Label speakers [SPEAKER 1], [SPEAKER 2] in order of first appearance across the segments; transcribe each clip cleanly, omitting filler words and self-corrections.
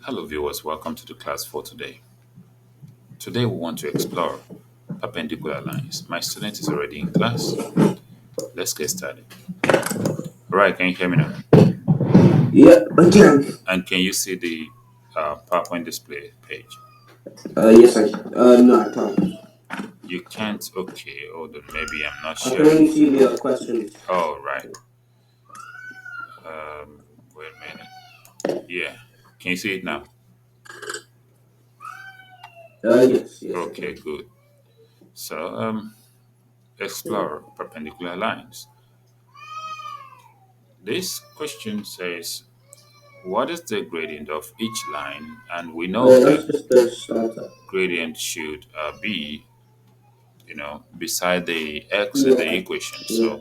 [SPEAKER 1] Hello, viewers. Welcome to the class for today. Today, we want to explore perpendicular lines. My student is already in class. Let's get started. All right, can you hear me now?
[SPEAKER 2] Yeah, I can.
[SPEAKER 1] And can you see the PowerPoint display page?
[SPEAKER 2] Yes, no, I can't.
[SPEAKER 1] You can't? Okay, hold on. Maybe I'm not
[SPEAKER 2] I can only
[SPEAKER 1] sharing.
[SPEAKER 2] see the questions.
[SPEAKER 1] Oh, right. Wait a minute. Yeah. Can you see it now?
[SPEAKER 2] Yes, I
[SPEAKER 1] Okay,
[SPEAKER 2] can.
[SPEAKER 1] good. So, explore perpendicular lines. This question says, what is the gradient of each line? And we know
[SPEAKER 2] That's
[SPEAKER 1] that
[SPEAKER 2] just the starter.
[SPEAKER 1] gradient should be, beside the x in the
[SPEAKER 2] Yeah,
[SPEAKER 1] equation.
[SPEAKER 2] yeah.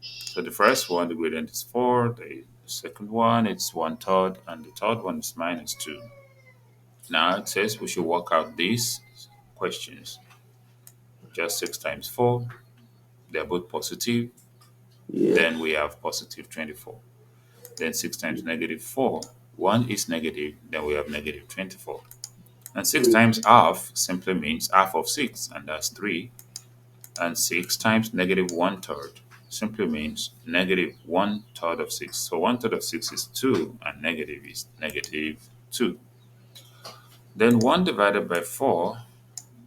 [SPEAKER 1] So the first one, the gradient is 4. The second one, it's 1/3. And the third one is -2. Now it says we should work out these questions. Just 6 times 4. They're both positive. Then
[SPEAKER 2] Yes.
[SPEAKER 1] we have positive 24. Then 6 times -4. One is negative. Then we have -24. And 6
[SPEAKER 2] Mm.
[SPEAKER 1] times half simply means half of 6, and that's 3. And 6 times -1/3 simply means -1/3 of 6. So 1/3 of 6 is 2, and negative is -2. Then 1 divided by 4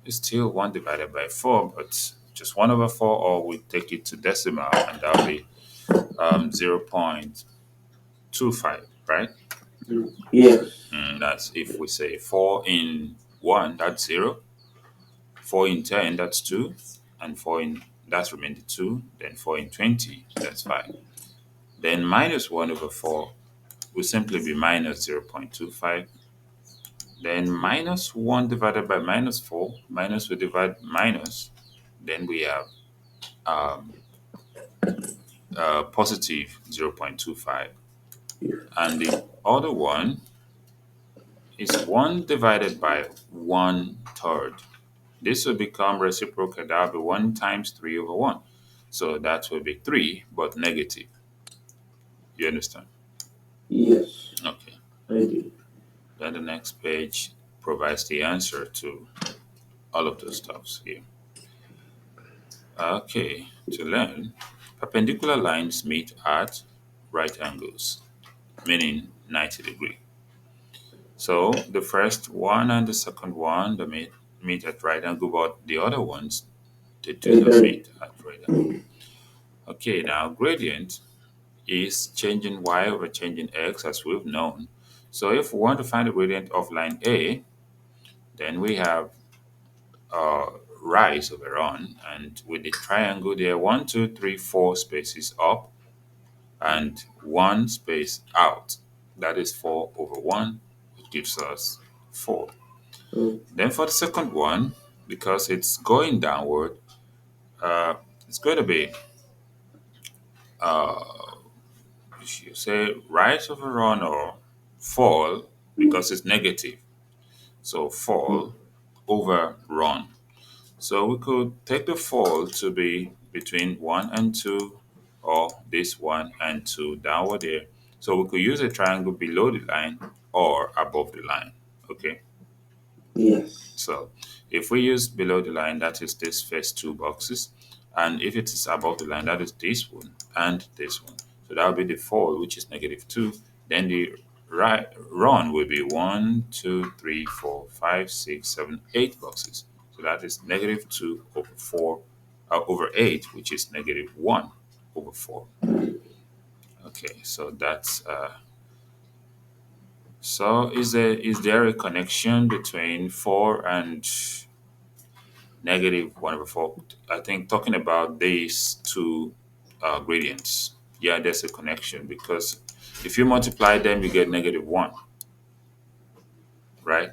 [SPEAKER 1] is still 1 divided by 4, but just 1 over 4, or we take it to decimal, and that'll be 0.25, right?
[SPEAKER 2] Mm. Yes.
[SPEAKER 1] That's if we say 4 in 1, that's 0. 4 in 10, that's 2. And 4 in, that's remaining 2. Then 4 in 20, that's 5. Then -1 over 4 will simply be -0.25. Then -1 divided by -4, minus we divide minus, then we have um, positive 0.25. And the other one is 1 divided by 1/3. This will become reciprocal. That will be 1 times 3 over 1. So that will be 3, but negative. You understand?
[SPEAKER 2] Yes,
[SPEAKER 1] Okay.
[SPEAKER 2] I do.
[SPEAKER 1] Then the next page provides the answer to all of those stuffs here. Okay. To learn, perpendicular lines meet at right angles, meaning 90 degree. So the first one and the second one, they meet at right angle, but the other ones, they do
[SPEAKER 2] They
[SPEAKER 1] not
[SPEAKER 2] don't.
[SPEAKER 1] meet at right angle. Okay, now gradient is changing y over changing x, as we've known. So if we want to find the gradient of line A, then we have uh, rise over on, and with the triangle there, 1, 2, 3, 4 spaces up and 1 space out. That is 4 over 1, which gives us 4.
[SPEAKER 2] Mm.
[SPEAKER 1] Then for the second one, because it's going downward, uh, it's going to be, uh, you say rise over on or fall because it's negative. So
[SPEAKER 2] Mm.
[SPEAKER 1] fall over run. So we could take the fall to be between 1 and 2, or this 1 and 2 downward there. So we could use a triangle below the line or above the line. Okay.
[SPEAKER 2] Yes.
[SPEAKER 1] So if we use below the line, that is this first two boxes. And if it is above the line, that is this one and this one. So that will be the fall, which is -2. Then the right run will be 1, 2, 3, 4, 5, 6, 7, 8 boxes. So that is -2 over 4 over 8, which is -1 over 4. Okay, so that's so is there a connection between 4 and -1 over 4? I think talking about these two gradients, yeah, there's a connection because if you multiply them, you get -1, right?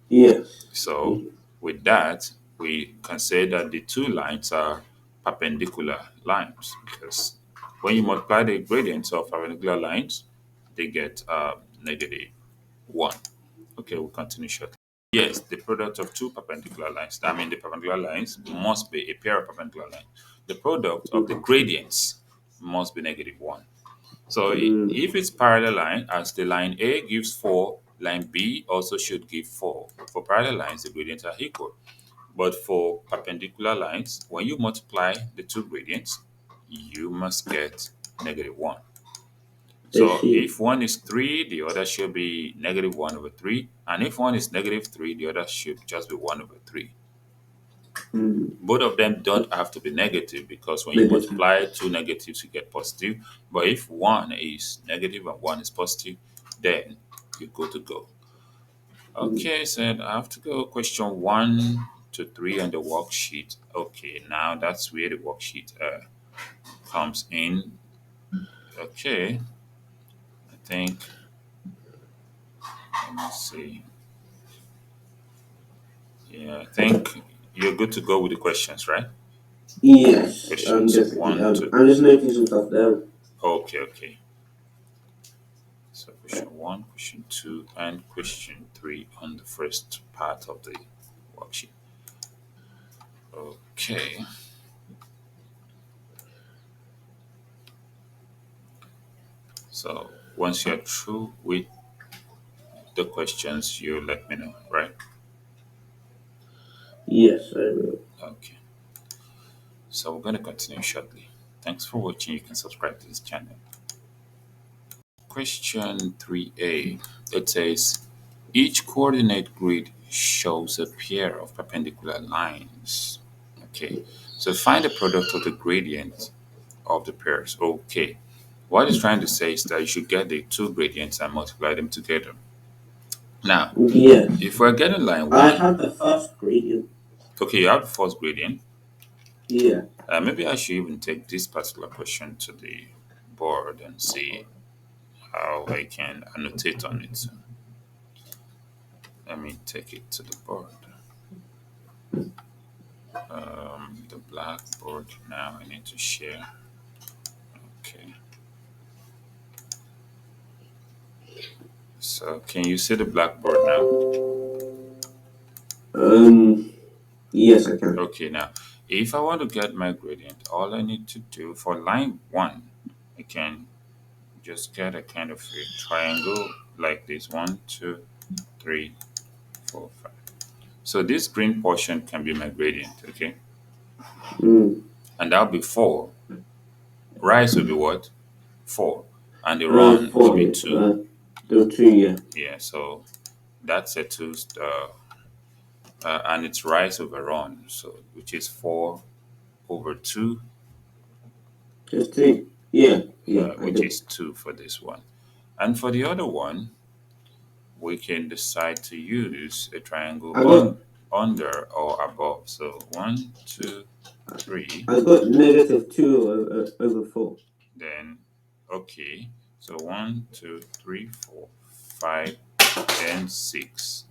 [SPEAKER 2] Yes. I
[SPEAKER 1] So
[SPEAKER 2] do.
[SPEAKER 1] with that, we can say that the two lines are perpendicular lines because when you multiply the gradients of perpendicular lines, they get -1. Okay, we'll continue shortly. Yes, the product of two perpendicular lines. I mean, the perpendicular lines must be a pair of perpendicular lines. The product of the gradients must be -1. So
[SPEAKER 2] Mm.
[SPEAKER 1] if it's parallel line, as the line A gives 4, Line B also should give 4. For parallel lines, the gradients are equal. But for perpendicular lines, when you multiply the two gradients, you must get -1.
[SPEAKER 2] I
[SPEAKER 1] So
[SPEAKER 2] see.
[SPEAKER 1] if one is 3, the other should be -1/3. And if one is -3, the other should just be 1/3.
[SPEAKER 2] Mm.
[SPEAKER 1] Both of them don't have to be negative because when you
[SPEAKER 2] Negative.
[SPEAKER 1] multiply two negatives, you get positive. But if one is negative and one is positive, then you go to go.
[SPEAKER 2] Mm.
[SPEAKER 1] Okay, so I have to go question 1 to 3 on the worksheet. Okay, now that's where the worksheet comes in. Okay, I think, let me see. Yeah, I think you're good to go with the questions, right?
[SPEAKER 2] Yes, I'm
[SPEAKER 1] Questions
[SPEAKER 2] just
[SPEAKER 1] one, two.
[SPEAKER 2] I'm just noting some stuff down.
[SPEAKER 1] Okay, okay. So question 1, question 2, and question 3 on the first part of the worksheet. Okay. So once you're through with the questions, you let me know, right?
[SPEAKER 2] Yes, I will.
[SPEAKER 1] Okay. So we're going to continue shortly. Thanks for watching. You can subscribe to this channel. Question 3a. It says each coordinate grid shows a pair of perpendicular lines. Okay. So find the product of the gradient of the pairs. Okay. What it's trying to say is that you should get the two gradients and multiply them together. Now, if
[SPEAKER 2] Yes,
[SPEAKER 1] we're getting line
[SPEAKER 2] I
[SPEAKER 1] 1,
[SPEAKER 2] have the first gradient.
[SPEAKER 1] okay, you have the first gradient.
[SPEAKER 2] Yeah.
[SPEAKER 1] Maybe I should even take this particular question to the board and see how I can annotate on it. So let me take it to the board. The blackboard now. I need to share. Okay. So can you see the blackboard now?
[SPEAKER 2] Um. Yes, I can.
[SPEAKER 1] Okay. Now, if I want to get my gradient, all I need to do for line 1, I can just get a kind of a triangle like this: 1, 2, 3, 4, 5. So this green portion can be my gradient, okay?
[SPEAKER 2] Mm.
[SPEAKER 1] And that'll be 4. Rise will be what? 4. And the run will be 2.
[SPEAKER 2] The two. Yeah.
[SPEAKER 1] Yeah, so that's a 2, and it's rise over run, so which is 4/2,
[SPEAKER 2] Just three. Yeah. Yeah. I
[SPEAKER 1] which
[SPEAKER 2] do.
[SPEAKER 1] is 2 for this one. And for the other one, we can decide to use a triangle
[SPEAKER 2] I got.
[SPEAKER 1] under or above. So 1, 2, 3.
[SPEAKER 2] I got -2 over 4.
[SPEAKER 1] Then, okay. So 1, 2, 3, 4, 5, and 6.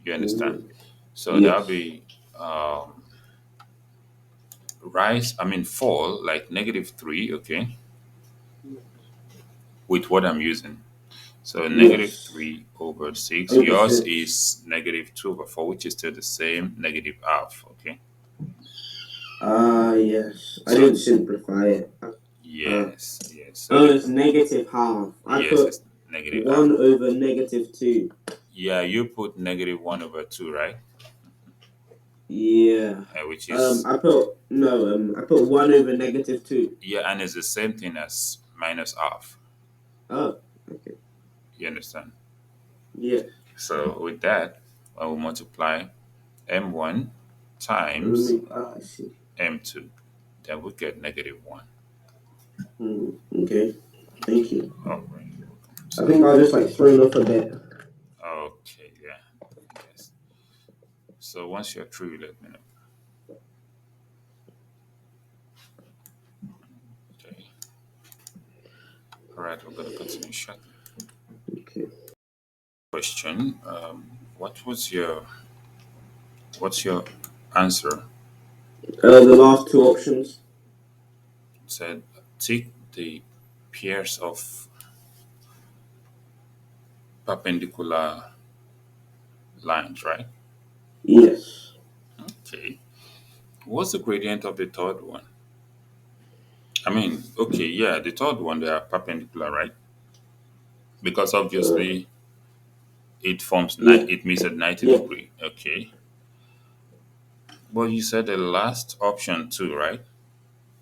[SPEAKER 1] You understand?
[SPEAKER 2] Mm.
[SPEAKER 1] So that'll
[SPEAKER 2] Yes.
[SPEAKER 1] be rise, I mean fall, like -3, okay, with what I'm using. So
[SPEAKER 2] Yes.
[SPEAKER 1] -3/6.
[SPEAKER 2] Over
[SPEAKER 1] Yours
[SPEAKER 2] 6.
[SPEAKER 1] is -2/4, which is still the same, -half, okay?
[SPEAKER 2] Ah, yes. I
[SPEAKER 1] So
[SPEAKER 2] didn't simplify it. Uh,
[SPEAKER 1] yes, yes. So
[SPEAKER 2] oh,
[SPEAKER 1] the
[SPEAKER 2] it's -half. I
[SPEAKER 1] yes,
[SPEAKER 2] put
[SPEAKER 1] it's -half.
[SPEAKER 2] 1 over -2.
[SPEAKER 1] Yeah, you put -1/2, right?
[SPEAKER 2] Yeah.
[SPEAKER 1] Which is
[SPEAKER 2] I put no. I put 1 over -2.
[SPEAKER 1] yeah, and it's the same thing as -half.
[SPEAKER 2] Oh, okay.
[SPEAKER 1] You understand?
[SPEAKER 2] Yeah.
[SPEAKER 1] So with that, I will multiply m1 times
[SPEAKER 2] I see.
[SPEAKER 1] m2. Then we get -1.
[SPEAKER 2] Okay. Thank you.
[SPEAKER 1] All right.
[SPEAKER 2] I
[SPEAKER 1] So
[SPEAKER 2] think I was just like thrown off a bit.
[SPEAKER 1] okay, yeah, I guess. So once you're through, you let me know. Okay. All right, we're gonna continue shortly.
[SPEAKER 2] Okay.
[SPEAKER 1] Question: What was your what's your answer?
[SPEAKER 2] The last two options.
[SPEAKER 1] It said take the pairs of perpendicular lines, right?
[SPEAKER 2] Yes.
[SPEAKER 1] Okay. What's the gradient of the third one? I mean, okay, yeah, the third one they are perpendicular, right? Because
[SPEAKER 2] Uh,
[SPEAKER 1] obviously.
[SPEAKER 2] Yeah.
[SPEAKER 1] it meets at 90
[SPEAKER 2] Yeah.
[SPEAKER 1] degree. Okay. But you said the last option too, right?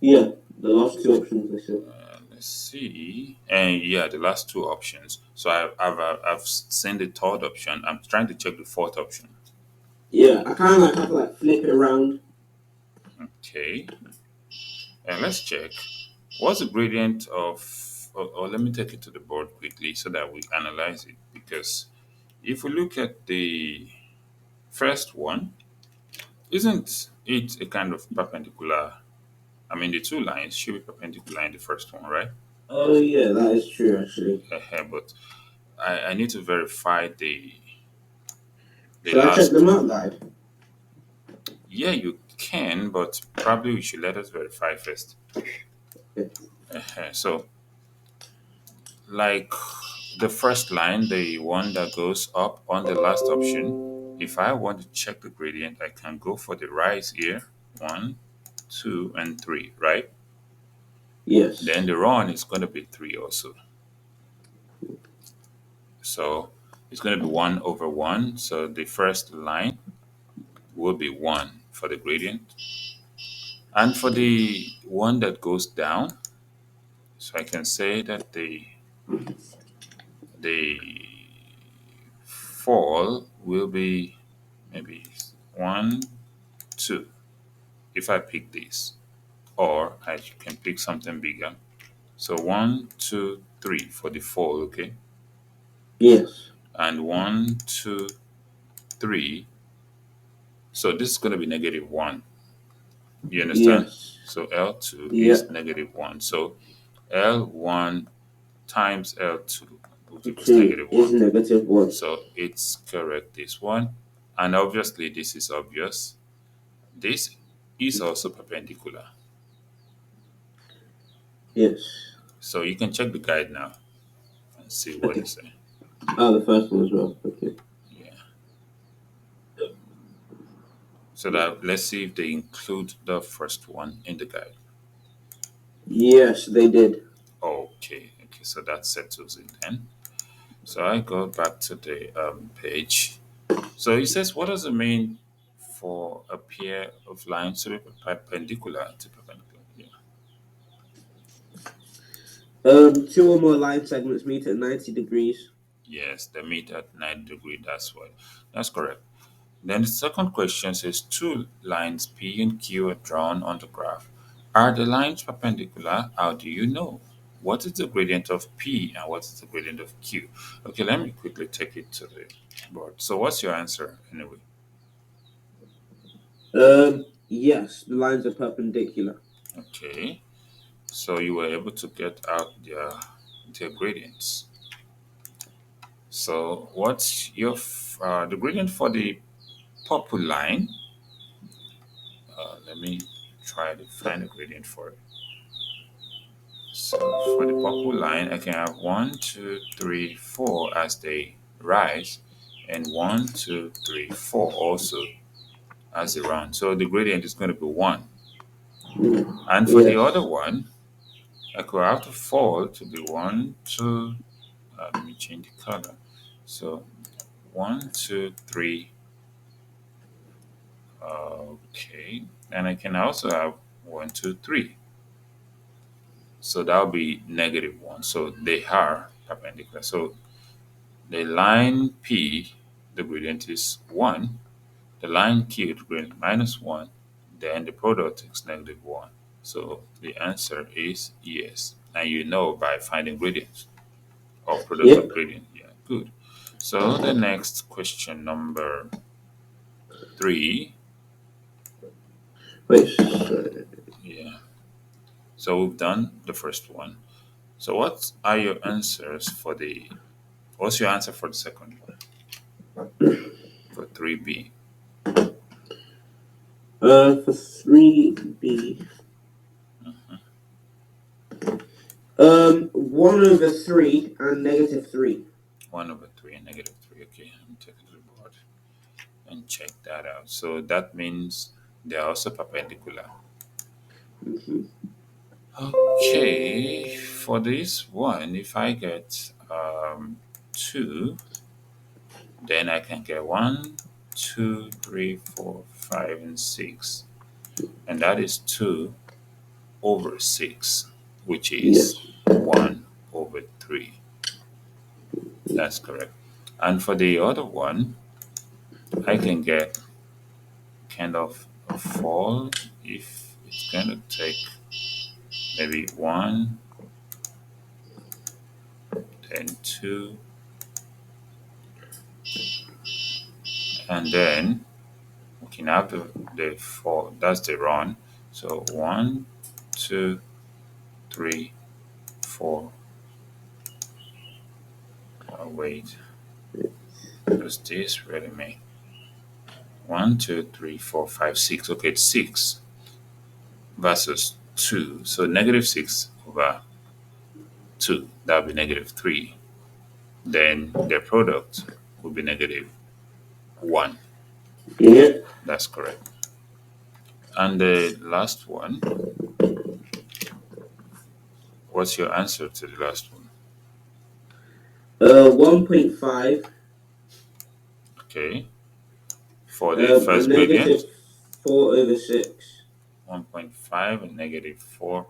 [SPEAKER 2] Yeah. The last two options I said.
[SPEAKER 1] Let's see. And yeah, the last two options. So I've seen the third option. I'm trying to check the fourth option.
[SPEAKER 2] Yeah. I kind of like have to like flip it around.
[SPEAKER 1] Okay. And let's check. What's the gradient of, or let me take it to the board quickly so that we analyze it. Because if we look at the first one, isn't it a kind of perpendicular? I mean, the two lines should be perpendicular in the first one, right?
[SPEAKER 2] Oh yeah, that is true actually.
[SPEAKER 1] But I need to verify the
[SPEAKER 2] Should I check
[SPEAKER 1] last.
[SPEAKER 2] them out live?
[SPEAKER 1] Yeah, you can, but probably we should let us verify first.
[SPEAKER 2] Okay.
[SPEAKER 1] So, like the first line, the one that goes up on the last option, if I want to check the gradient, I can go for the rise here. One, two, and three, right? Then
[SPEAKER 2] Yes.
[SPEAKER 1] the run is going to be three also. So it's going to be 1 over 1. So the first line will be 1 for the gradient. And for the one that goes down, so I can say that the fall will be maybe 1, 2 if I pick this. Or I can pick something bigger. So 1, 2, 3 for the fall, okay?
[SPEAKER 2] Yes.
[SPEAKER 1] And 1, 2, 3. So this is going to be negative 1. You understand?
[SPEAKER 2] Yes.
[SPEAKER 1] So L2
[SPEAKER 2] Yeah.
[SPEAKER 1] is negative 1. So L1 times L2 which equals
[SPEAKER 2] Two
[SPEAKER 1] negative
[SPEAKER 2] is
[SPEAKER 1] 1.
[SPEAKER 2] -1.
[SPEAKER 1] So it's correct, this one. And obviously, this is obvious. This is also perpendicular.
[SPEAKER 2] Yes.
[SPEAKER 1] So you can check the guide now and see what
[SPEAKER 2] Okay.
[SPEAKER 1] it says.
[SPEAKER 2] Oh, the first one as well. Okay.
[SPEAKER 1] Yeah. So that let's see if they include the first one in the guide.
[SPEAKER 2] Yes, they did.
[SPEAKER 1] Okay. Okay. So that settles it then. So I go back to the page. So it says, what does it mean for a pair of lines to be perpendicular to perpendicular? Yeah.
[SPEAKER 2] Two or more line segments meet at 90 degrees.
[SPEAKER 1] Yes, they meet at 90 degrees. That's what. That's correct. Then the second question says two lines P and Q are drawn on the graph. Are the lines perpendicular? How do you know? What is the gradient of P and what is the gradient of Q? Okay, let me quickly take it to the board. So what's your answer anyway?
[SPEAKER 2] Yes, the lines are perpendicular.
[SPEAKER 1] Okay, so you were able to get out their gradients. So what's your the gradient for the purple line? Let me try to find a gradient for it. So for the purple line, I can have 1, 2, 3, 4 as they rise, and 1, 2, 3, 4 also as they run. So the gradient is going to be 1. And for the other
[SPEAKER 2] Yes.
[SPEAKER 1] one, I could have to fall to be 1, 2. Let me change the color. So 1, 2, 3. Okay. And I can also have 1, 2, 3. So that'll be negative 1. So they are perpendicular. So the line P, the gradient is 1. The line Q, the gradient -1. Then the product is -1. So the answer is yes. And you know by finding gradients or product of
[SPEAKER 2] Yep.
[SPEAKER 1] gradient. Yeah, good. So the next question, number 3.
[SPEAKER 2] Wait. So,
[SPEAKER 1] Yeah. So we've done the first one. So what are your answers for the, what's your answer for the second one? For 3B.
[SPEAKER 2] for 3B. 1/3 and -3.
[SPEAKER 1] 1 over 3 and -3. Okay, let me take it to the board and check that out. So that means they're also perpendicular.
[SPEAKER 2] Mhm.
[SPEAKER 1] Okay, for this one, if I get 2, Then I can get 1, 2, 3, 4, 5, and 6. And that is 2 over 6, which
[SPEAKER 2] Yes.
[SPEAKER 1] is 1 over 3. That's correct. And for the other one, I can get kind of a fall if it's going to take maybe 1, then 2, and then we can have the 4. That's the run. So 1, 2, 3, 4. Oh, wait. Does this really mean 1, 2, 3, 4, 5, 6? Okay, it's 6 versus 2. So negative 6 over 2, that would be negative 3. Then the product would be negative 1.
[SPEAKER 2] Yeah.
[SPEAKER 1] That's correct. And the last one, what's your answer to the last one?
[SPEAKER 2] 1.5.
[SPEAKER 1] Okay. For the first
[SPEAKER 2] Negative
[SPEAKER 1] gradient,
[SPEAKER 2] 4/6.
[SPEAKER 1] 1.5 and negative 4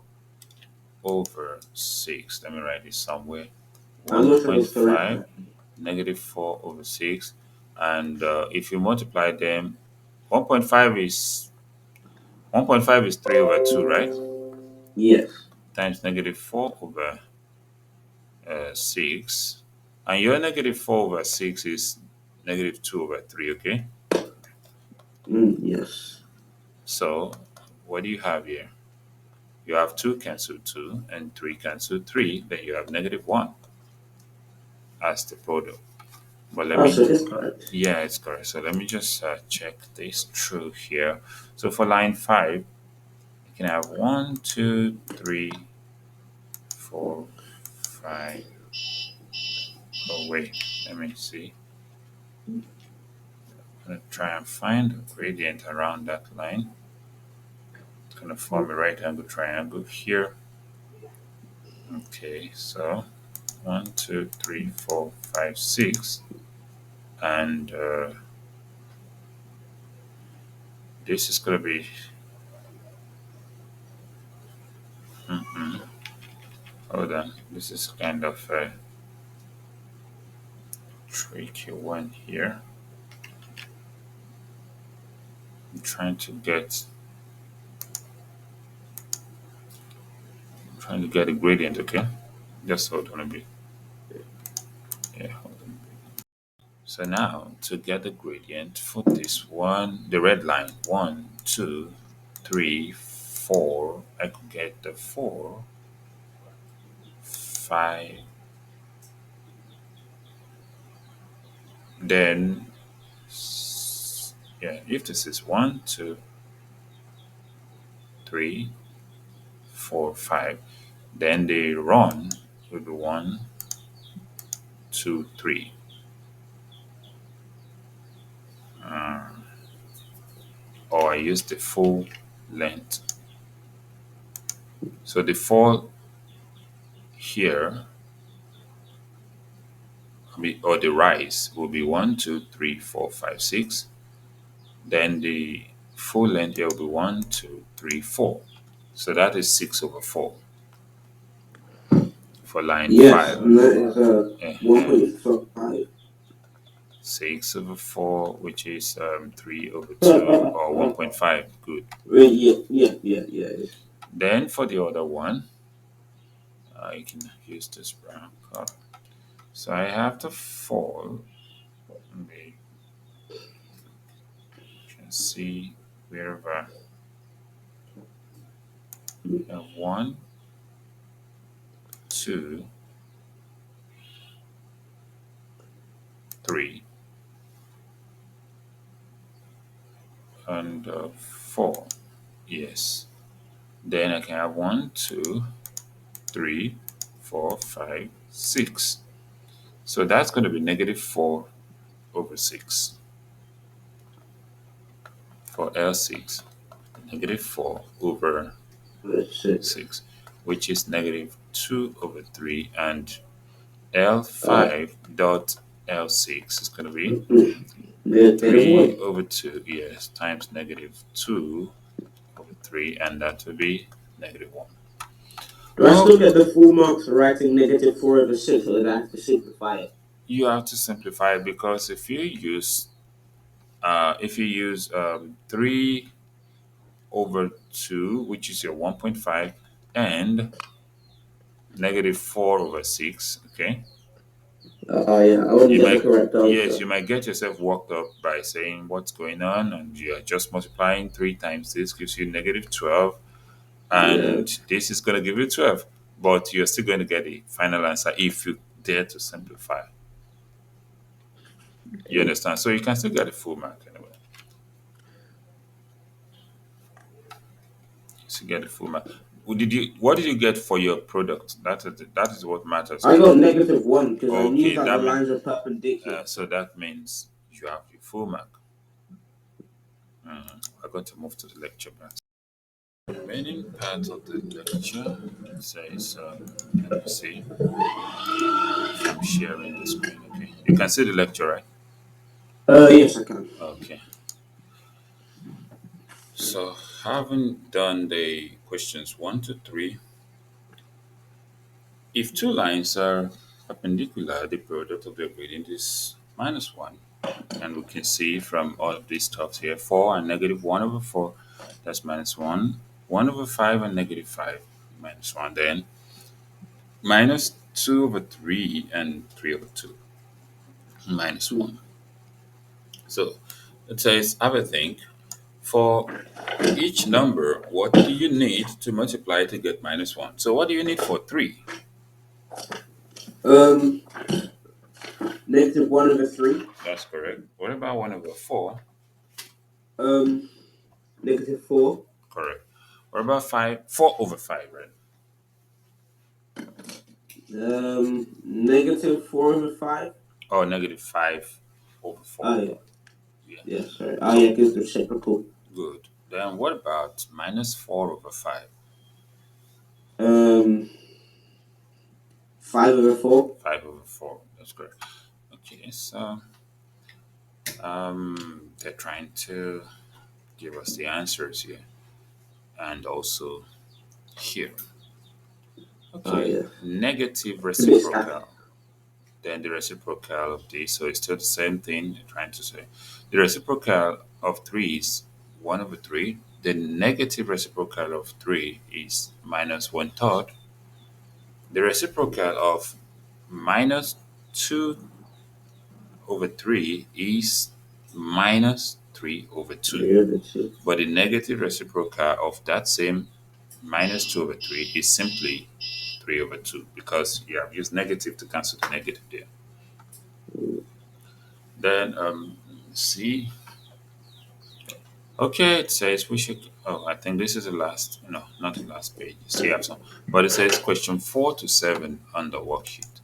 [SPEAKER 1] over 6. Let me write this somewhere.
[SPEAKER 2] I'm not sure if it's correct.
[SPEAKER 1] 1.5 negative 4 over 6. And if you multiply them, 1.5 is 1.5 is 3 over 2, right?
[SPEAKER 2] Yes.
[SPEAKER 1] Times negative 4 over 6. And your negative 4 over 6 is negative 2 over 3, okay?
[SPEAKER 2] Yes.
[SPEAKER 1] So what do you have here? You have 2 cancel 2 and 3 cancel 3. Then you have negative 1 as the product. But let
[SPEAKER 2] Also,
[SPEAKER 1] me,
[SPEAKER 2] it's correct.
[SPEAKER 1] yeah, it's correct. So let me just check this through here. So for line 5, you can have 1, 2, 3, 4, 5. Oh, wait, let me see. I'm going to try and find a gradient around that line. It's going to form a right angle triangle here. Okay, so 1, 2, 3, 4, 5, 6. And this is going to be, hold on, this is kind of a tricky one here. I'm trying to get a gradient, okay? Just hold on a bit. Yeah, hold on. So now to get the gradient for this one, the red line, 1, 2, 3, 4. I could get the 4, 5. Then, yeah, if this is 1, 2, 3, 4, 5, then the run will be 1, 2, 3. Or I use the full length. So the fall here, or the rise, will be 1, 2, 3, 4, 5, 6. Then the full length here will be 1, 2, 3, 4. So that is 6 over 4 for line
[SPEAKER 2] Yes,
[SPEAKER 1] 5.
[SPEAKER 2] and that is
[SPEAKER 1] Uh-huh.
[SPEAKER 2] 1.5.
[SPEAKER 1] 6 over 4, which is 3 over 2, or 1.5. Good.
[SPEAKER 2] Yeah.
[SPEAKER 1] Then for the other one, you can use this brown color. So I have the fall. Maybe you can see wherever you have 1, 2, 3, and 4. Yes. Then I can have 1, 2, 3, 4, 5, 6. So that's going to be negative 4 over 6 for L6. Negative 4 over
[SPEAKER 2] 6.
[SPEAKER 1] 6, which is negative 2 over 3. And
[SPEAKER 2] Uh,
[SPEAKER 1] L5 dot L6 is going to be
[SPEAKER 2] Negative
[SPEAKER 1] 3
[SPEAKER 2] 1.
[SPEAKER 1] over 2, yes, times negative 2 over 3, and that will be negative 1.
[SPEAKER 2] Do I still get the full marks for writing negative 4 over 6, or do I have to simplify it?
[SPEAKER 1] You have to simplify it because if you use 3 over 2, which is your 1.5, and negative 4 over 6, okay,
[SPEAKER 2] Yeah, I wouldn't
[SPEAKER 1] you
[SPEAKER 2] get the
[SPEAKER 1] might,
[SPEAKER 2] correct
[SPEAKER 1] yes,
[SPEAKER 2] answer.
[SPEAKER 1] you might get yourself worked up by saying what's going on, and you are just multiplying 3 times this gives you negative 12,
[SPEAKER 2] Yeah.
[SPEAKER 1] and this is going to give you 12, but you're still going to get the final answer if you dare to simplify. You
[SPEAKER 2] Okay.
[SPEAKER 1] understand? So you can still get a full mark anyway. To get the full mark. What did you get for your product? That is what matters,
[SPEAKER 2] I
[SPEAKER 1] right?
[SPEAKER 2] got negative 1 because I knew
[SPEAKER 1] Okay,
[SPEAKER 2] that the lines are perpendicular.
[SPEAKER 1] so that means you have your full mark. I'm going to move to the lecture part. Remaining part of the lecture says, let me see if I'm sharing the screen. Okay, you can see the lecture, right?
[SPEAKER 2] Yes, I can.
[SPEAKER 1] Okay. So having done the questions 1 to 3, if two lines are perpendicular, the product of their gradient is -1. And we can see from all of these stuff here, 4 and negative 1 over 4, that's -1. 1 over 5 and negative 5, -1. Then minus 2 over 3 and 3 over 2, -1. So it says, have a think. For each number, what do you need to multiply to get -1? So what do you need for 3?
[SPEAKER 2] Um, negative 1 over 3.
[SPEAKER 1] That's correct. What about 1 over 4?
[SPEAKER 2] Um, negative 4.
[SPEAKER 1] Correct. What about 5? 4 over 5, right?
[SPEAKER 2] Negative 4 over 5.
[SPEAKER 1] Oh, negative 5 over 4.
[SPEAKER 2] Oh, yeah.
[SPEAKER 1] Yeah.
[SPEAKER 2] Yes, sorry. Oh, yeah,
[SPEAKER 1] So,
[SPEAKER 2] because they're reciprocal.
[SPEAKER 1] good. Then what about -4 over 5?
[SPEAKER 2] Um, 5 over 4.
[SPEAKER 1] 5 over 4. That's correct. Okay, so they're trying to give us the answers here and also here.
[SPEAKER 2] Oh,
[SPEAKER 1] Okay,
[SPEAKER 2] yeah.
[SPEAKER 1] negative
[SPEAKER 2] It's a bit scattered.
[SPEAKER 1] reciprocal. Then the reciprocal of this, so it's still the same thing they're trying to say. The reciprocal of 3 is 1 over 3. The negative reciprocal of 3 is -1/3. The reciprocal of -2 over 3 is -3 over 2.
[SPEAKER 2] 3 over 2.
[SPEAKER 1] But the negative reciprocal of that same -2 over 3 is simply 3 over 2 because you have used negative to cancel the negative there. Then C. Okay, it says we should. Oh, I think this is the last. No, not the last page. See, I have some, but it says question 4 to 7 on the worksheet.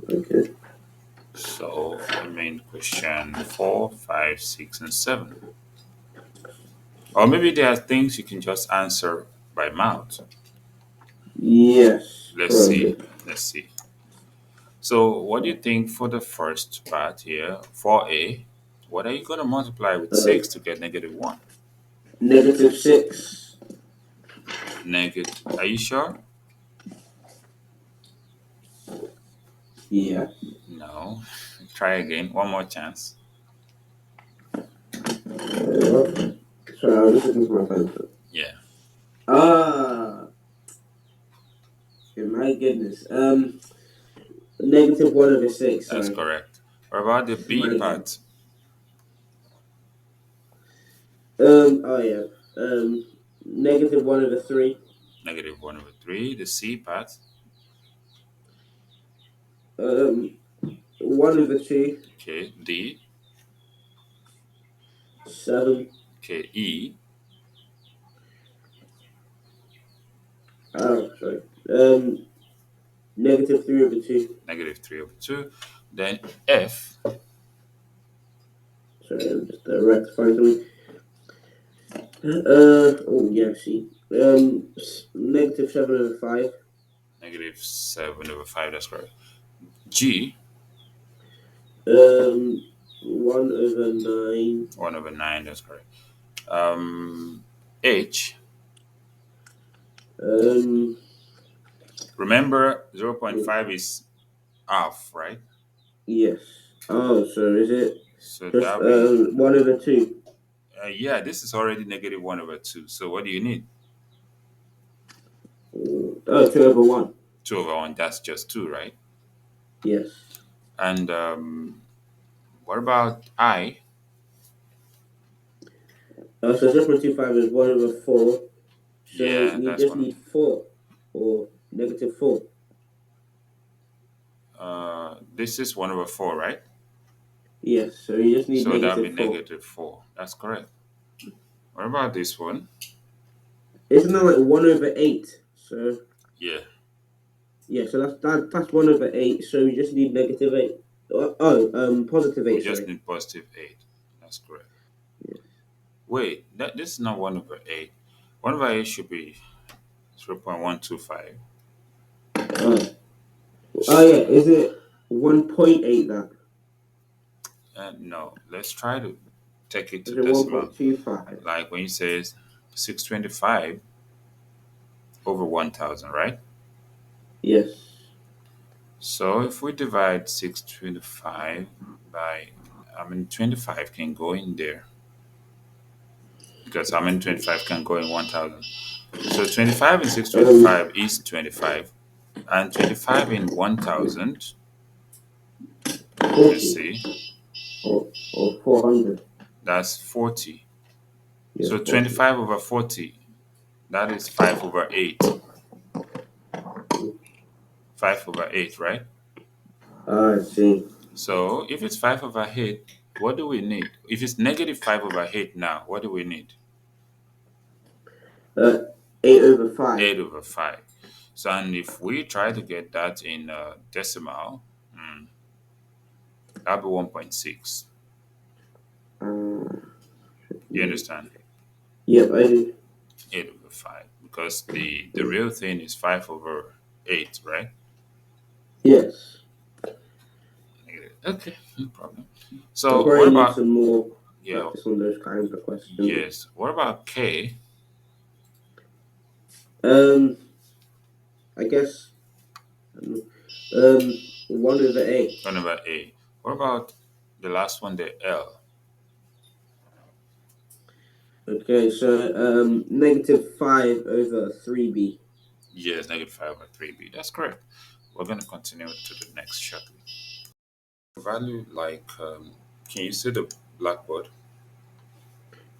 [SPEAKER 2] Okay.
[SPEAKER 1] So I mean question 4, 5, 6, and 7. Or maybe there are things you can just answer by mouth.
[SPEAKER 2] Yes,
[SPEAKER 1] Let's see.
[SPEAKER 2] probably.
[SPEAKER 1] Let's see. So what do you think for the first part here? 4a. What are you going to multiply with
[SPEAKER 2] Uh,
[SPEAKER 1] 6 to get -1?
[SPEAKER 2] negative 6.
[SPEAKER 1] Negative. Are you sure?
[SPEAKER 2] Yeah.
[SPEAKER 1] No. Try again. One more chance.
[SPEAKER 2] Sorry, I was just looking for my pencil.
[SPEAKER 1] Yeah,
[SPEAKER 2] Ah, my goodness. Negative 1 over 6.
[SPEAKER 1] that's
[SPEAKER 2] Sorry.
[SPEAKER 1] correct. What about the B
[SPEAKER 2] My God.
[SPEAKER 1] part?
[SPEAKER 2] Oh, yeah. Negative 1 over 3.
[SPEAKER 1] -1 over 3. The C part.
[SPEAKER 2] Um, 1 over 2.
[SPEAKER 1] Okay. D.
[SPEAKER 2] 7.
[SPEAKER 1] Okay. E.
[SPEAKER 2] Oh, sorry. Negative 3 over 2.
[SPEAKER 1] -3 over 2. Then F.
[SPEAKER 2] Sorry, I'm just rectifying something. Oh, yeah, see. Negative 7 over 5.
[SPEAKER 1] -7 over 5. That's correct. G,
[SPEAKER 2] 1/9.
[SPEAKER 1] 1 over 9, that's correct. H,
[SPEAKER 2] Um,
[SPEAKER 1] remember 0.5 is half, right?
[SPEAKER 2] yes. Oh, so is it
[SPEAKER 1] So
[SPEAKER 2] just
[SPEAKER 1] that'll be,
[SPEAKER 2] 1/2?
[SPEAKER 1] yeah, this is already negative 1 over 2. So what do you need?
[SPEAKER 2] Oh, 2/1.
[SPEAKER 1] 2 over 1, that's just 2, right?
[SPEAKER 2] Yes.
[SPEAKER 1] And what about I?
[SPEAKER 2] So 0.25 is 1/4. So
[SPEAKER 1] Yeah,
[SPEAKER 2] we
[SPEAKER 1] that's
[SPEAKER 2] just
[SPEAKER 1] one.
[SPEAKER 2] need 4 or -4.
[SPEAKER 1] This is 1 over 4, right?
[SPEAKER 2] Yes. So you just need
[SPEAKER 1] So that'll be
[SPEAKER 2] -4.
[SPEAKER 1] negative 4. That's correct. What about this one?
[SPEAKER 2] Isn't that like 1/8? So
[SPEAKER 1] Yeah,
[SPEAKER 2] yeah. So that's 1/8. So we just need -8. Positive
[SPEAKER 1] we
[SPEAKER 2] 8.
[SPEAKER 1] just
[SPEAKER 2] Sorry.
[SPEAKER 1] need positive 8. That's correct.
[SPEAKER 2] Yeah.
[SPEAKER 1] Wait, this is not 1 over 8. 1 over 8 should be 0.125.
[SPEAKER 2] Oh. Oh yeah. Is it 1.8 that?
[SPEAKER 1] No, let's try to take it to
[SPEAKER 2] Is it
[SPEAKER 1] decimal.
[SPEAKER 2] 1.25?
[SPEAKER 1] Like when you say 625 over 1000, right?
[SPEAKER 2] Yes.
[SPEAKER 1] So if we divide 625 by, 25 can go in there because 25 can go in 1000. So 25 and
[SPEAKER 2] Um.
[SPEAKER 1] 625 is 25. And 25 in 1000, let's
[SPEAKER 2] 40
[SPEAKER 1] see,
[SPEAKER 2] or 400.
[SPEAKER 1] that's 40.
[SPEAKER 2] Yes.
[SPEAKER 1] So
[SPEAKER 2] 40.
[SPEAKER 1] 25 over 40, that is 5 over 8. 5 over 8, right?
[SPEAKER 2] I see.
[SPEAKER 1] So if it's 5 over 8, what do we need? If it's negative 5 over 8 now, what do we need?
[SPEAKER 2] Uh, 8/5.
[SPEAKER 1] 8 over 5. So, and if we try to get that in decimal, that'll be 1.6.
[SPEAKER 2] Uh,
[SPEAKER 1] You understand?
[SPEAKER 2] yep, I do.
[SPEAKER 1] 8 over 5. Because the real thing is 5 over 8, right?
[SPEAKER 2] Yes.
[SPEAKER 1] Okay, no problem.
[SPEAKER 2] I
[SPEAKER 1] So, what
[SPEAKER 2] probably need
[SPEAKER 1] about,
[SPEAKER 2] some more
[SPEAKER 1] yeah,
[SPEAKER 2] practice on those kinds of questions.
[SPEAKER 1] yes. What about K?
[SPEAKER 2] Um, I guess 1/8.
[SPEAKER 1] 1 over A. What about the last one, the L?
[SPEAKER 2] Okay, so -5/3b.
[SPEAKER 1] Yes, negative 5 over 3B. That's correct. We're going to continue to the next shortly. Value like, can you see the blackboard?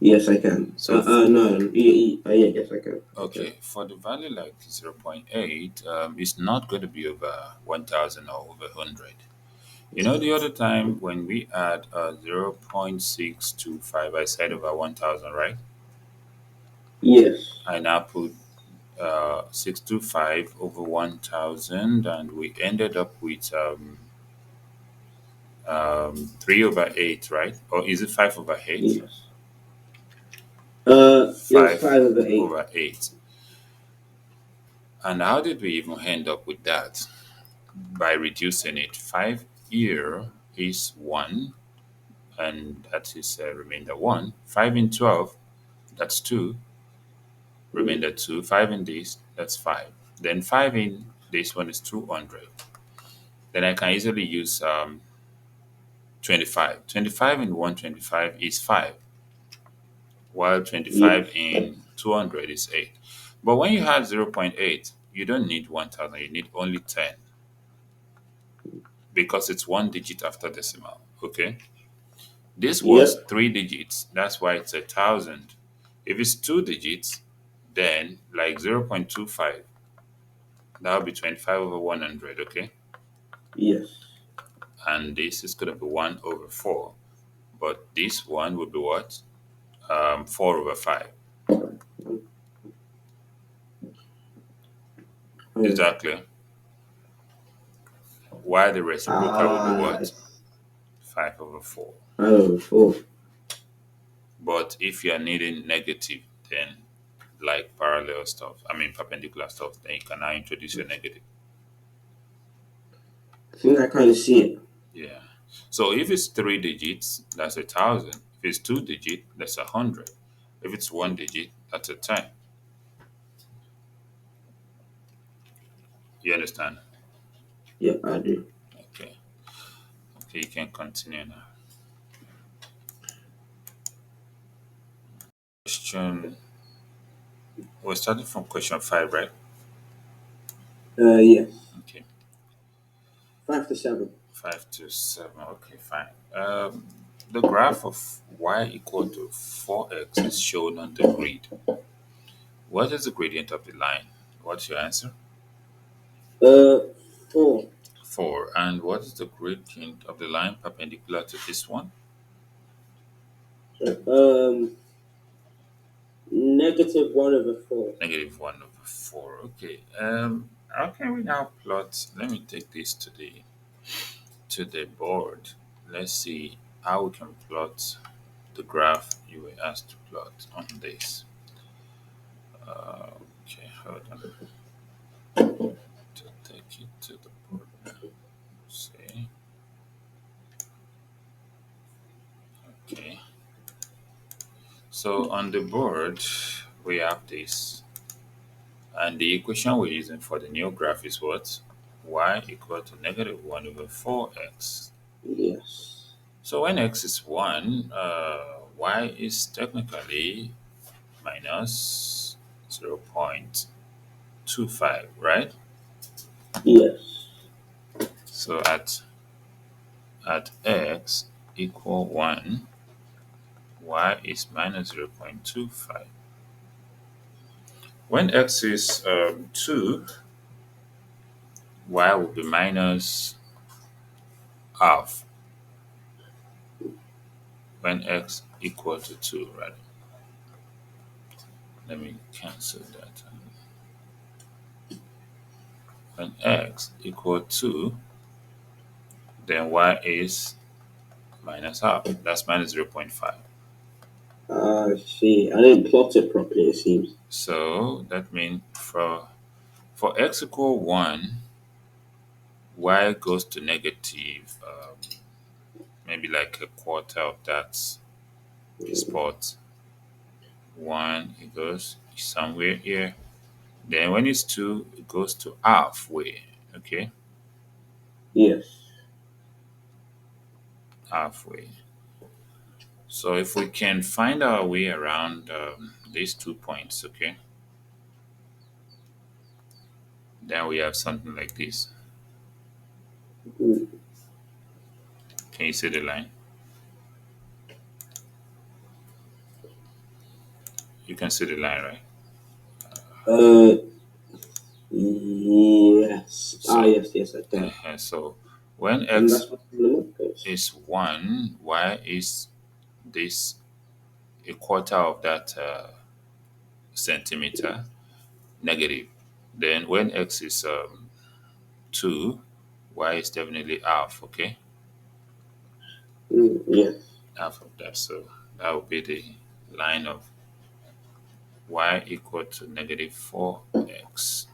[SPEAKER 2] Yes, I can.
[SPEAKER 1] So,
[SPEAKER 2] No, yeah, yes, I can. Okay.
[SPEAKER 1] okay, for the value like zero point 0.8, it's not going to be over 1000 or over 100. You know, the other time when we add 0.625, I said over 1000, right?
[SPEAKER 2] Yes.
[SPEAKER 1] I now put 625 over 1000, and we ended up with 3 over 8, right? Or is it 5 over 8?
[SPEAKER 2] Yes. Yes,
[SPEAKER 1] 5
[SPEAKER 2] 5/8.
[SPEAKER 1] over 8. And how did we even end up with that? By reducing it. 5 here is 1, and that is remainder 1. 5 in 12, that's 2,
[SPEAKER 2] Yes.
[SPEAKER 1] remainder 2. 5 in this, that's 5. Then 5 in this one is 200. Then I can easily use 25. 25 in 125 is 5, while
[SPEAKER 2] Yes.
[SPEAKER 1] 25 in 200 is 8. But when you have zero point 0.8, you don't need 1000, you need only 10 because it's one digit after decimal. Okay. This was
[SPEAKER 2] Yep.
[SPEAKER 1] 3 digits. That's why it's 1000. If it's 2 digits, then like 0.25, that'll be 25 over 100. Okay.
[SPEAKER 2] Yes.
[SPEAKER 1] And this is going to be 1 over 4. But this one would be what? 4 over 5.
[SPEAKER 2] Oh.
[SPEAKER 1] Exactly. Why the reciprocal would be
[SPEAKER 2] Ah,
[SPEAKER 1] what? 5 over 4.
[SPEAKER 2] oh, 4.
[SPEAKER 1] But if you are needing negative, then like parallel stuff, I mean perpendicular stuff, then you can now introduce your negative.
[SPEAKER 2] think I kind of see it.
[SPEAKER 1] Yeah. So if it's 3 digits, that's 1,000. If it's 2 digit, that's 100. If it's 1 digit, that's a 10. You understand?
[SPEAKER 2] Yeah, I do.
[SPEAKER 1] Okay. Okay, you can continue now. Question. We're starting from question 5, right?
[SPEAKER 2] Yes.
[SPEAKER 1] Okay.
[SPEAKER 2] 5 to 7.
[SPEAKER 1] 5 to 7. Okay, fine. The graph of y equal to 4x is shown on the grid. What is the gradient of the line? What's your answer?
[SPEAKER 2] Uh, 4.
[SPEAKER 1] 4. And what is the gradient of the line perpendicular to this one?
[SPEAKER 2] -1/4.
[SPEAKER 1] -1/4. Okay. How can we now plot? Let me take this to the board. Let's see how we can plot the graph you were asked to plot on this. Okay, hold on. To take it to the board now. See. Okay. So on the board we have this, and the equation we're using for the new graph is what? Y equal to -1/4x.
[SPEAKER 2] Yes.
[SPEAKER 1] So when x is 1, y is technically minus 0.25, right?
[SPEAKER 2] Yes.
[SPEAKER 1] So at x equal 1, y is minus 0.25. When x is 2, y will be minus half when x equal to 2, right? Let me cancel that. When x equal 2, then y is minus half. That's minus 0.5.
[SPEAKER 2] I see. I didn't plot it properly, it seems.
[SPEAKER 1] So that means for x equal 1, y goes to negative, maybe like a quarter of that spot. 1, it goes somewhere here. Then when it's 2, it goes to halfway. Okay,
[SPEAKER 2] Yes.
[SPEAKER 1] halfway. So if we can find our way around these 2 points, okay, then we have something like this.
[SPEAKER 2] Mm.
[SPEAKER 1] Can you see the line? You can see the line, right?
[SPEAKER 2] Uh, yes.
[SPEAKER 1] So,
[SPEAKER 2] Yes, I can.
[SPEAKER 1] so when
[SPEAKER 2] And
[SPEAKER 1] x
[SPEAKER 2] that's what the limit goes.
[SPEAKER 1] is 1, y is this a quarter of that centimeter negative. Then when x is 2, y is definitely half, okay?
[SPEAKER 2] Yes.
[SPEAKER 1] Half of that. So that would be the line of y equal to -4x.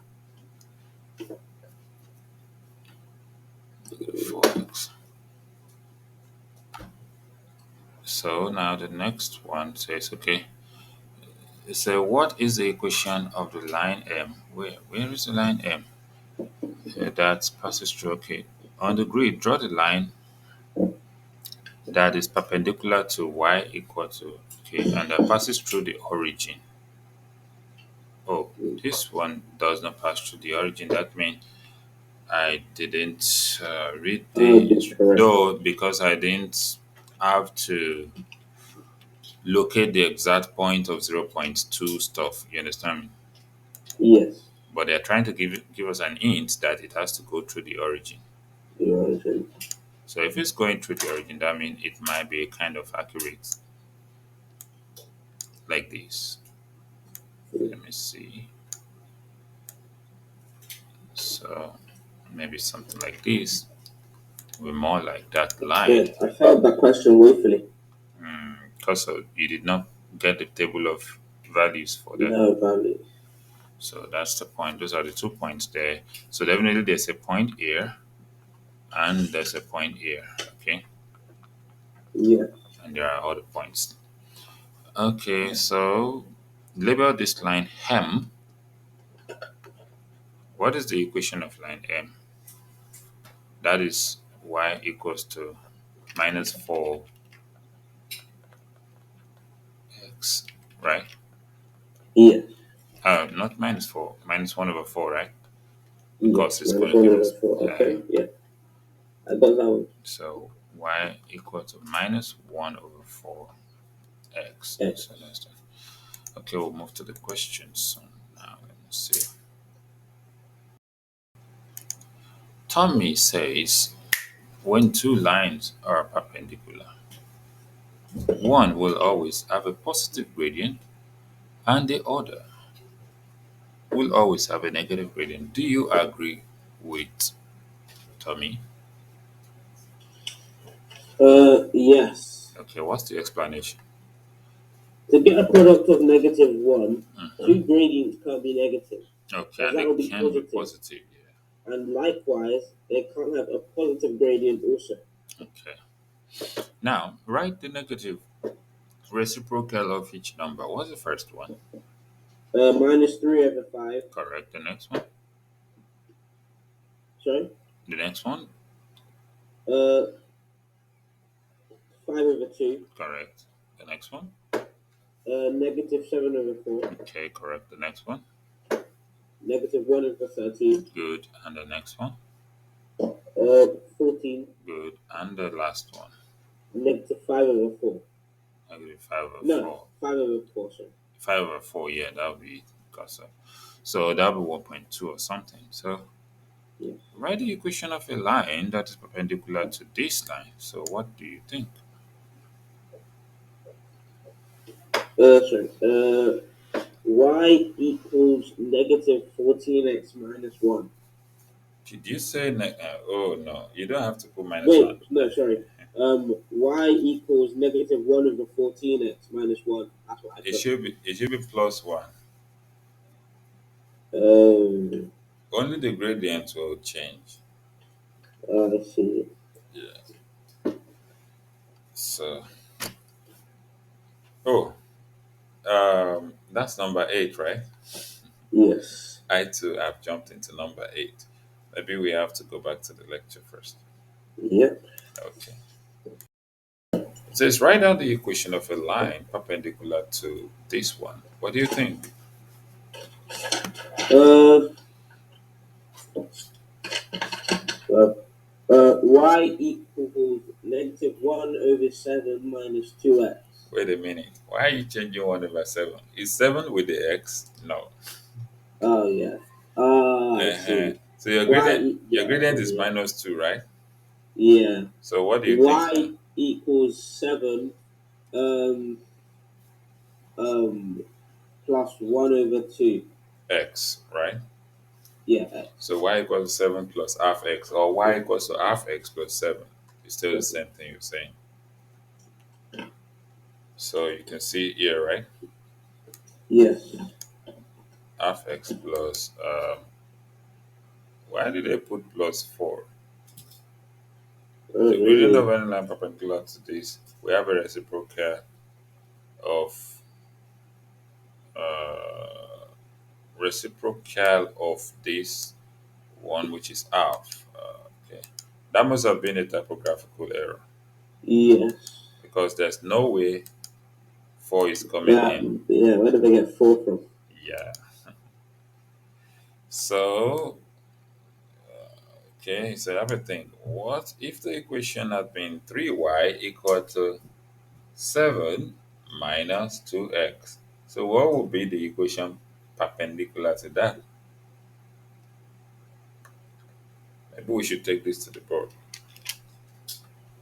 [SPEAKER 1] -4x. So now the next one says, okay, so what is the equation of the line M? Where is the line M? That passes through, okay. On the grid, draw the line that is perpendicular to y equal to, okay, and that passes through the origin. Oh, this one does not pass through the origin. That means I didn't read the,
[SPEAKER 2] That's correct.
[SPEAKER 1] though, because I didn't have to locate the exact point of zero point 0.2 stuff. You understand me?
[SPEAKER 2] Yes.
[SPEAKER 1] But they're trying to give us an hint that it has to go through the origin.
[SPEAKER 2] The origin.
[SPEAKER 1] So if it's going through the origin, that means it might be kind of accurate, like this. Let me see. So maybe something like this. We're more like that line.
[SPEAKER 2] Yeah, I failed that question woefully.
[SPEAKER 1] Because you did not get the table of values for that.
[SPEAKER 2] No value.
[SPEAKER 1] So that's the point. Those are the 2 points there. So definitely there's a point here and there's a point here. Okay,
[SPEAKER 2] Yeah.
[SPEAKER 1] and there are other points. Okay, so label this line hem. What is the equation of line m? That is y equals to minus 4x, right?
[SPEAKER 2] Yeah.
[SPEAKER 1] Not minus 4, minus 1 over 4, right? Because
[SPEAKER 2] Yes.
[SPEAKER 1] it's
[SPEAKER 2] Minus
[SPEAKER 1] going to
[SPEAKER 2] one
[SPEAKER 1] give
[SPEAKER 2] over
[SPEAKER 1] us,
[SPEAKER 2] four. Okay. Yeah. I got that one.
[SPEAKER 1] so y equal to minus 1 over 4x. So
[SPEAKER 2] X.
[SPEAKER 1] that's that. Okay, we'll move to the questions. So now let me see. Tommy says when two lines are perpendicular, one will always have a positive gradient and the other will always have a negative gradient. Do you agree with Tommy?
[SPEAKER 2] Yes.
[SPEAKER 1] Okay, what's the explanation?
[SPEAKER 2] To get a product of -1, two
[SPEAKER 1] Mhm.
[SPEAKER 2] gradients can't be negative,
[SPEAKER 1] Okay,
[SPEAKER 2] as
[SPEAKER 1] and
[SPEAKER 2] that
[SPEAKER 1] it
[SPEAKER 2] will be
[SPEAKER 1] can be
[SPEAKER 2] positive.
[SPEAKER 1] positive. Yeah.
[SPEAKER 2] And likewise, they can't have a positive gradient also.
[SPEAKER 1] Okay. Now, write the negative reciprocal of each number. What's the first one?
[SPEAKER 2] -3/5.
[SPEAKER 1] Correct. The next one?
[SPEAKER 2] Sorry.
[SPEAKER 1] The next one?
[SPEAKER 2] Uh, 5/2.
[SPEAKER 1] Correct. The next one?
[SPEAKER 2] -7/4.
[SPEAKER 1] Okay, correct. The next one?
[SPEAKER 2] -1/13.
[SPEAKER 1] Good. And the next one?
[SPEAKER 2] 14.
[SPEAKER 1] Good. And the last one?
[SPEAKER 2] -5/4.
[SPEAKER 1] Negative 5 over
[SPEAKER 2] No,
[SPEAKER 1] 4.
[SPEAKER 2] 5/4. Sorry.
[SPEAKER 1] 5 over 4, yeah, that would be because of. So that would be 1.2 or something. So
[SPEAKER 2] Yeah.
[SPEAKER 1] write the equation of a line that is perpendicular to this line. So what do you think?
[SPEAKER 2] Sorry. Y equals -14x minus 1.
[SPEAKER 1] Did you say, oh no, you don't have to put minus 1.
[SPEAKER 2] Wait, no, sorry. Y equals -1/14x minus 1. That's what I put.
[SPEAKER 1] It should be plus 1.
[SPEAKER 2] Um,
[SPEAKER 1] Only the gradient will change.
[SPEAKER 2] let's see.
[SPEAKER 1] Yeah. So, oh, that's number 8, right?
[SPEAKER 2] Yes.
[SPEAKER 1] I too have jumped into number 8. Maybe we have to go back to the lecture first.
[SPEAKER 2] Yep.
[SPEAKER 1] Okay. It says write out the equation of a line perpendicular to this one. What do you think?
[SPEAKER 2] Uh, uh, Y equals -1/7 minus 2x.
[SPEAKER 1] Wait a minute. Why are you changing 1 over 7? Is 7 with the x? No.
[SPEAKER 2] Oh, yeah. Ah, I
[SPEAKER 1] Uh-huh.
[SPEAKER 2] see.
[SPEAKER 1] So your
[SPEAKER 2] Yeah,
[SPEAKER 1] gradient
[SPEAKER 2] okay,
[SPEAKER 1] is
[SPEAKER 2] yeah.
[SPEAKER 1] minus 2, right?
[SPEAKER 2] Yeah.
[SPEAKER 1] So what do you think now?
[SPEAKER 2] Y equals 7 um, um, plus 1/2.
[SPEAKER 1] X, right?
[SPEAKER 2] Yeah, x.
[SPEAKER 1] So y equals 7 plus half x, or y equals to half x plus 7. It's still the same thing you're saying. So you can see here, right?
[SPEAKER 2] Yes.
[SPEAKER 1] Half x plus, why did they put plus 4? The gradient of
[SPEAKER 2] Really?
[SPEAKER 1] any line perpendicular to this, we have a reciprocal of uh, this one, which is half. Okay, that must have been a typographical error
[SPEAKER 2] Yes.
[SPEAKER 1] because there's no way 4 is coming
[SPEAKER 2] That,
[SPEAKER 1] in.
[SPEAKER 2] yeah, where did they get 4 from?
[SPEAKER 1] Yeah. So, okay, so I have a think. What if the equation had been 3y equal to 7 minus 2x? So, what would be the equation perpendicular to that? Maybe we should take this to the board.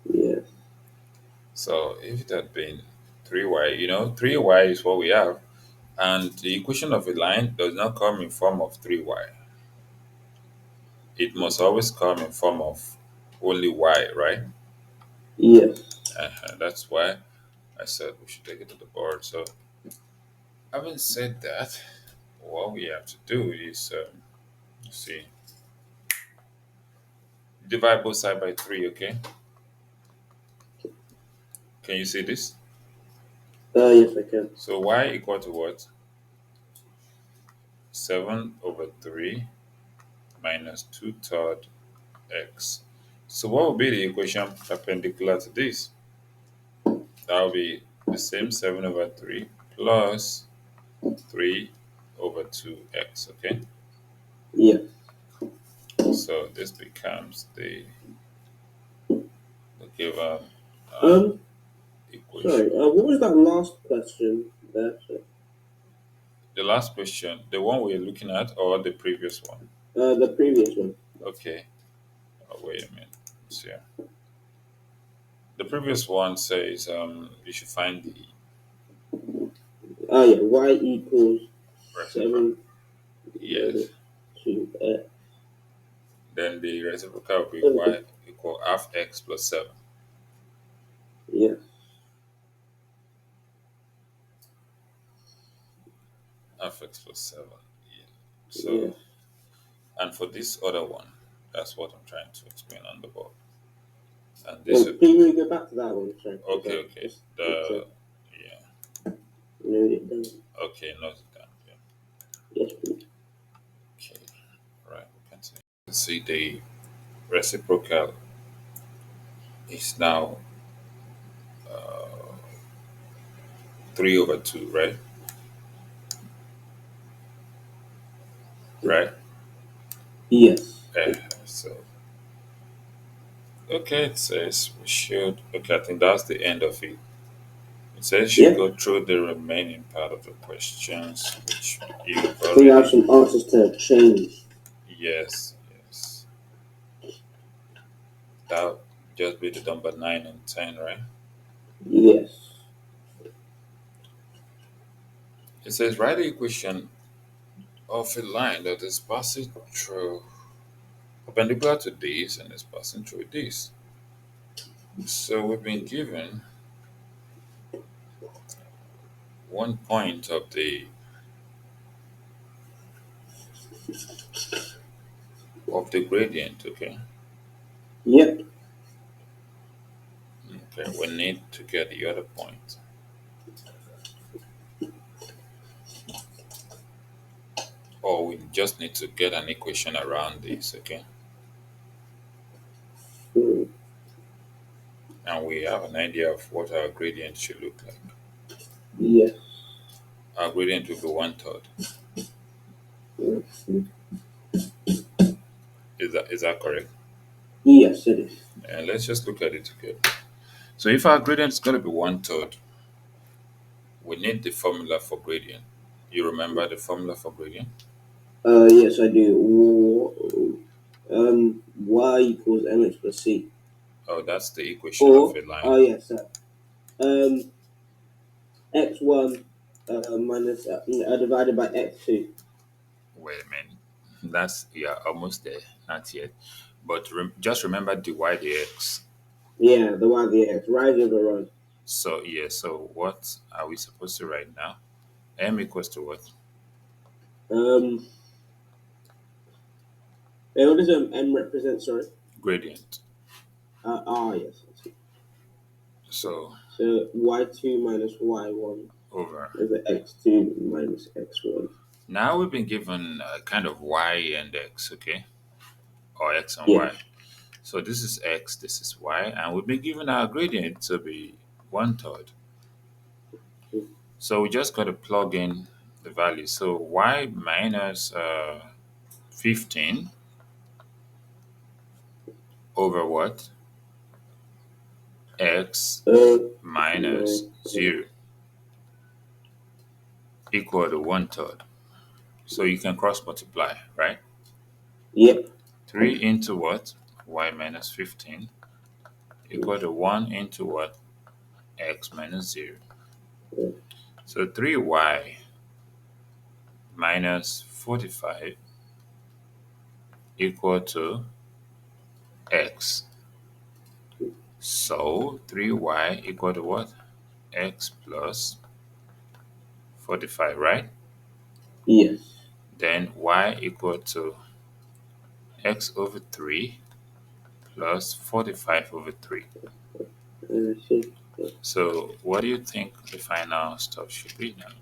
[SPEAKER 2] Yes.
[SPEAKER 1] So, if it had been 3y, 3y is what we have, and the equation of a line does not come in form of 3y. It must always come in form of only y, right?
[SPEAKER 2] Yes.
[SPEAKER 1] That's why I said we should take it to the board. So, having said that, what we have to do is see Divide both sides by 3, okay? Can you see this?
[SPEAKER 2] Yes, I can.
[SPEAKER 1] So y equal to what? 7 over 3 minus 2 third x. So what will be the equation perpendicular to this? That will be the same 7 over 3 plus 3 over 2x, okay?
[SPEAKER 2] Yeah.
[SPEAKER 1] So this becomes the given uh,
[SPEAKER 2] Um.
[SPEAKER 1] equation.
[SPEAKER 2] Sorry. What was that last question there?
[SPEAKER 1] The last question, the one we're looking at, or the previous one?
[SPEAKER 2] The previous one.
[SPEAKER 1] Okay. Oh, wait a minute. So, yeah. The previous one says you should find the
[SPEAKER 2] Yeah. Y equals
[SPEAKER 1] reciprocal.
[SPEAKER 2] 7
[SPEAKER 1] Yes.
[SPEAKER 2] minus 2x.
[SPEAKER 1] Then the reciprocal will be
[SPEAKER 2] Okay.
[SPEAKER 1] y equal half x plus 7.
[SPEAKER 2] Yeah.
[SPEAKER 1] Half x plus 7. Yeah.
[SPEAKER 2] Yeah.
[SPEAKER 1] So, and for this other one, that's what I'm trying to explain on the board. And this would
[SPEAKER 2] Can
[SPEAKER 1] be,
[SPEAKER 2] you really go back to that one? Sorry, because
[SPEAKER 1] okay,
[SPEAKER 2] I
[SPEAKER 1] okay.
[SPEAKER 2] just need to
[SPEAKER 1] Yeah.
[SPEAKER 2] note it down.
[SPEAKER 1] Okay, note it down. Yeah.
[SPEAKER 2] Yes, please.
[SPEAKER 1] Okay. Right. We continue. See, the reciprocal is now uh, 3 over 2, right? Right?
[SPEAKER 2] Yes.
[SPEAKER 1] So, okay, it says we should, okay, I think that's the end of it. It says you should
[SPEAKER 2] Yeah.
[SPEAKER 1] go through the remaining part of the questions, which you've
[SPEAKER 2] So we have
[SPEAKER 1] already,
[SPEAKER 2] some answers to change.
[SPEAKER 1] yes, yes. That would just be the number 9 and 10, right?
[SPEAKER 2] Yes.
[SPEAKER 1] It says write the equation of a line that is passing through perpendicular to this and is passing through this. So we've been given one point of the gradient, okay?
[SPEAKER 2] Yep.
[SPEAKER 1] Okay, we need to get the other point. Or we just need to get an equation around this, okay?
[SPEAKER 2] Mm,
[SPEAKER 1] And we have an idea of what our gradient should look like.
[SPEAKER 2] yes.
[SPEAKER 1] Our gradient will be one third.
[SPEAKER 2] Mm,
[SPEAKER 1] Is that correct?
[SPEAKER 2] yes, it is.
[SPEAKER 1] And let's just look at it together. So if our gradient is going to be one third, we need the formula for gradient. You remember the formula for gradient?
[SPEAKER 2] Yes, I do. Y equals mx plus c.
[SPEAKER 1] Oh, that's the equation of
[SPEAKER 2] Or,
[SPEAKER 1] a line.
[SPEAKER 2] oh, yes, sir. Um, x1 minus divided by x2.
[SPEAKER 1] Wait a minute. That's, yeah, almost there. Not yet. But just remember dy dx.
[SPEAKER 2] Yeah, the y, the x. Rise over run.
[SPEAKER 1] So, yeah, so what are we supposed to write now? M equals to what?
[SPEAKER 2] Um, what does m represent? Sorry.
[SPEAKER 1] Gradient.
[SPEAKER 2] Yes.
[SPEAKER 1] So,
[SPEAKER 2] So y2 minus y1
[SPEAKER 1] over.
[SPEAKER 2] is the x2 minus x1.
[SPEAKER 1] Now we've been given a kind of y and x, okay? Or x and
[SPEAKER 2] Yeah.
[SPEAKER 1] y. So this is x, this is y, and we've been given our gradient to be one third. So we just got to plug in the value. So y minus 15 over what? X minus
[SPEAKER 2] No.
[SPEAKER 1] 0 equal to one third. So you can cross multiply, right?
[SPEAKER 2] Yep.
[SPEAKER 1] 3 into what? Y minus 15 equal to 1 into what? X minus 0. So 3y minus 45 equal to x. So 3y equal to what? X plus 45, right?
[SPEAKER 2] Yes.
[SPEAKER 1] Then y equal to x over 3 plus 45 over 3.
[SPEAKER 2] See.
[SPEAKER 1] So what do you think the final stuff should be now?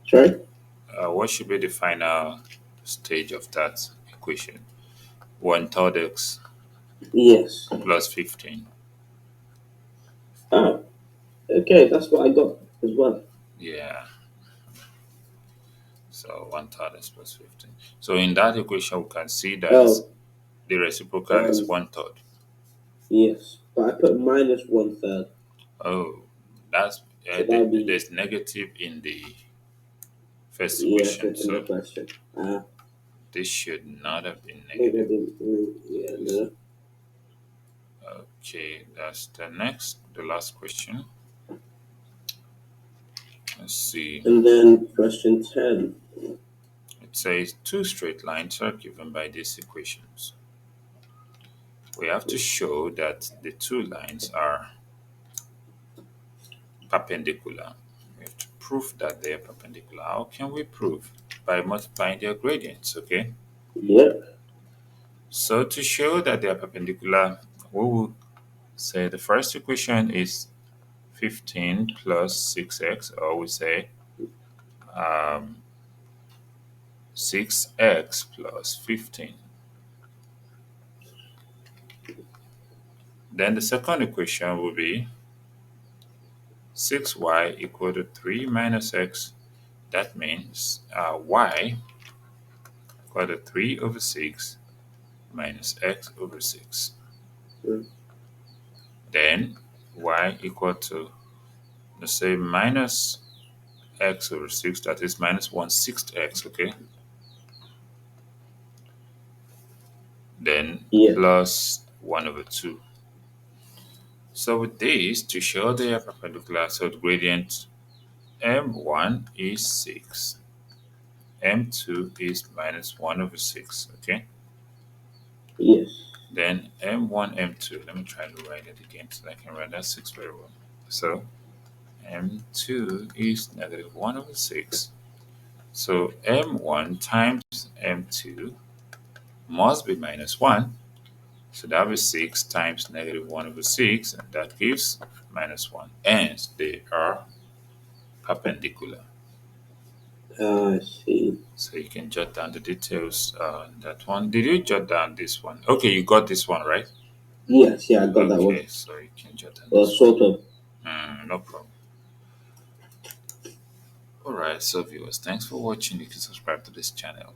[SPEAKER 2] Sorry?
[SPEAKER 1] What should be the final stage of that equation? 1/3 x
[SPEAKER 2] Yes.
[SPEAKER 1] plus 15.
[SPEAKER 2] Ah, okay, that's what I got as well.
[SPEAKER 1] Yeah. So 1/3 x plus 15. So in that equation, we can see that
[SPEAKER 2] Oh,
[SPEAKER 1] the reciprocal is 1/3.
[SPEAKER 2] yes. But I put minus 1/3.
[SPEAKER 1] Oh, that's
[SPEAKER 2] So that'll be,
[SPEAKER 1] there's negative in the first
[SPEAKER 2] yes,
[SPEAKER 1] equation.
[SPEAKER 2] in the
[SPEAKER 1] So
[SPEAKER 2] question.
[SPEAKER 1] this should not have been
[SPEAKER 2] Maybe I
[SPEAKER 1] negative.
[SPEAKER 2] didn't, yeah, no.
[SPEAKER 1] Okay, that's the last question. Let's see.
[SPEAKER 2] And then question 10.
[SPEAKER 1] It says two straight lines are given by these equations. We have to show that the two lines are perpendicular. We have to prove that they are perpendicular. How can we prove? By multiplying their gradients, okay?
[SPEAKER 2] Yep.
[SPEAKER 1] So to show that they are perpendicular, we will say the first equation is 15 plus 6x, or we say um, 6x plus 15. Then the second equation will be 6y equal to 3 minus x. That means y equal to 3 over 6 minus x over 6.
[SPEAKER 2] Mm.
[SPEAKER 1] Then y equal to, let's say, minus x over 6, that is minus 1/6 x, okay? Then
[SPEAKER 2] Yeah.
[SPEAKER 1] plus 1 over 2. So with this, to show they are perpendicular, so the gradient m1 is 6, m2 is minus 1 over 6, okay?
[SPEAKER 2] Yes.
[SPEAKER 1] Then m1, m2, let me try to write it again so I can write that 6 very well. So m2 is negative 1 over 6. So m1 times m2 must be minus 1. So that will be 6 times negative 1 over 6, and that gives minus 1. Hence, they are perpendicular.
[SPEAKER 2] I see.
[SPEAKER 1] So you can jot down the details on that one. Did you jot down this one? Okay, you got this one, right?
[SPEAKER 2] Yes, yeah, I got that one.
[SPEAKER 1] Okay, so you can jot down
[SPEAKER 2] Well,
[SPEAKER 1] this one.
[SPEAKER 2] sort of.
[SPEAKER 1] No problem. Alright, so viewers, thanks for watching. You can subscribe to this channel.